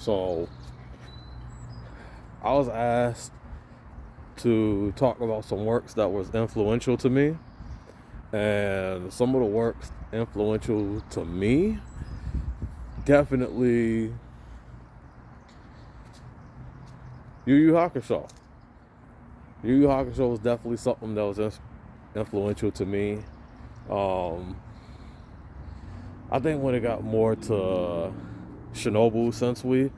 So I was asked to talk about some works that was influential to me, and some of the works influential to me, definitely Yu Yu Hakusho. Yu Yu Hakusho was definitely something that was influential to me. I think when it got more to Shinobu Sensui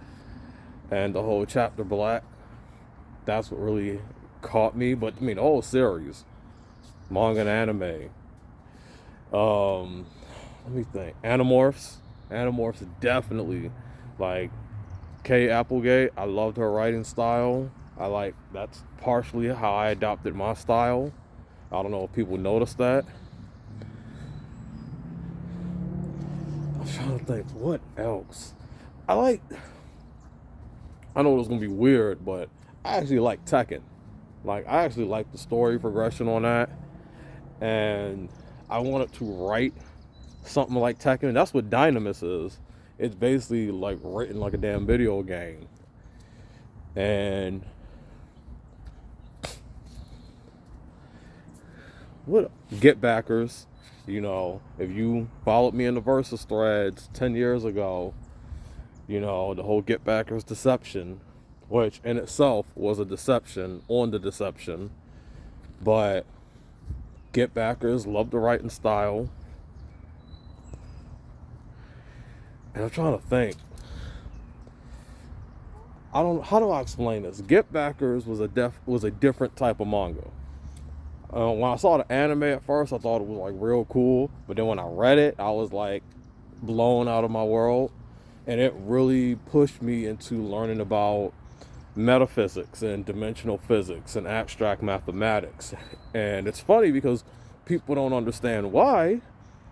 and the whole Chapter Black, that's what really caught me. But I mean, the whole series, manga and anime. Let me think. Animorphs definitely, like Kay Applegate. I loved her writing style. That's partially how I adopted my style. I don't know if people noticed that. I'm trying to think what else. I know it's gonna be weird, but I actually like Tekken. Like, I actually like the story progression on that, and I wanted to write something like Tekken. That's what Dynamis is. It's basically like written like a damn video game. And what Get Backers, if you followed me in the Versus threads 10 years ago, the whole Get Backers deception, which in itself was a deception on the deception, but Get Backers loved the writing style. And I'm trying to think. How do I explain this? Get Backers was a different type of manga. When I saw the anime at first, I thought it was like real cool, but then when I read it, I was like blown out of my world, and it really pushed me into learning about metaphysics and dimensional physics and abstract mathematics. And it's funny because people don't understand why,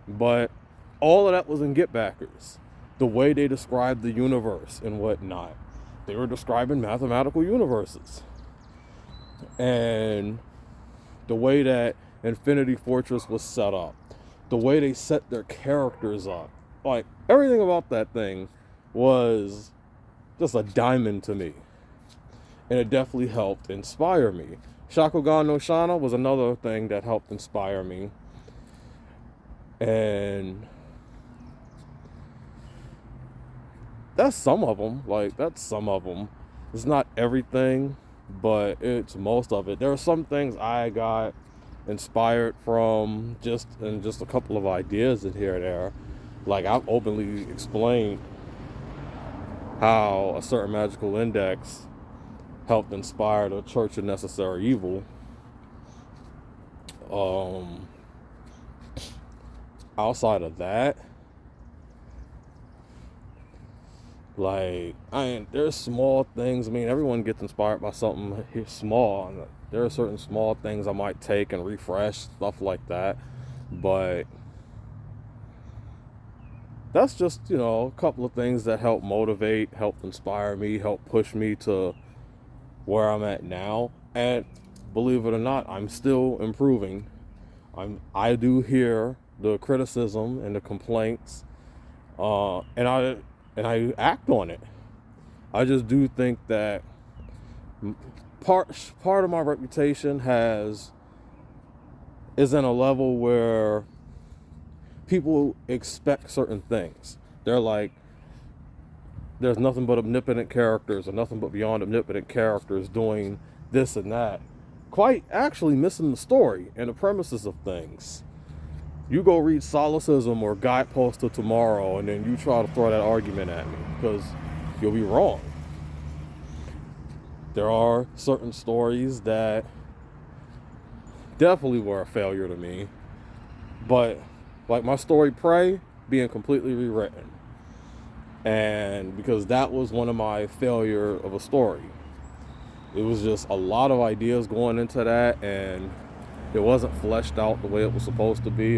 but all of that was in Get Backers. The way they described the universe and whatnot, they were describing mathematical universes. And the way that Infinity Fortress was set up, the way they set their characters up, like everything about that thing was just a diamond to me. And it definitely helped inspire me. Shakugan no Shana was another thing that helped inspire me. And that's some of them. It's not everything, but it's most of it. There are some things I got inspired from just a couple of ideas in here and there. Like, I've openly explained how a certain magical index helped inspire the Church of Necessary Evil. Outside of that, there's small things. I mean, everyone gets inspired by something small. There are certain small things I might take and refresh, stuff like that. But that's just, a couple of things that help motivate, help inspire me, help push me to where I'm at now. And believe it or not, I'm still improving. I do hear the criticism and the complaints, and I act on it. I just do think that part of my reputation is in a level where people expect certain things. They're like, there's nothing but omnipotent characters or nothing but beyond omnipotent characters doing this and that, quite actually missing the story and the premises of things. You go read Solecism or Guidepost to Tomorrow, and then you try to throw that argument at me, because you'll be wrong. There are certain stories that definitely were a failure to me, but like my story Prey being completely rewritten, and because that was one of my failure of a story. It was just a lot of ideas going into that, and it wasn't fleshed out the way it was supposed to be.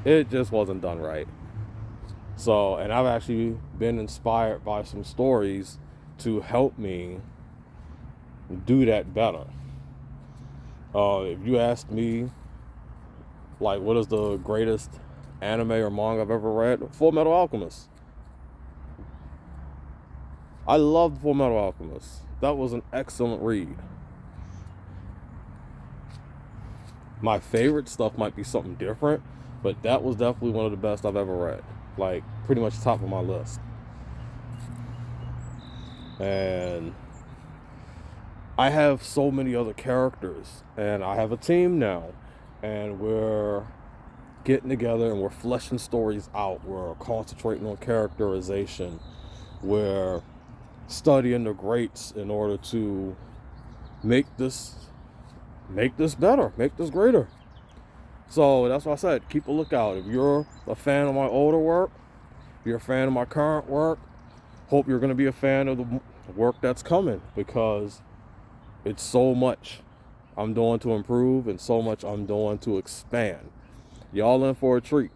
It just wasn't done right. So, and I've actually been inspired by some stories to help me do that better. If you asked me, like, what is the greatest anime or manga I've ever read? Full Metal Alchemist. I loved Full Metal Alchemist. That was an excellent read. My favorite stuff might be something different, but that was definitely one of the best I've ever read. Like, pretty much top of my list. And I have so many other characters, and I have a team now, and we're getting together and we're fleshing stories out. We're concentrating on characterization. We're studying the greats in order to make this better, make this greater. So that's why I said, keep a lookout. If you're a fan of my older work, if you're a fan of my current work, hope you're going to be a fan of the work that's coming, because it's so much I'm doing to improve and so much I'm doing to expand. Y'all in for a treat.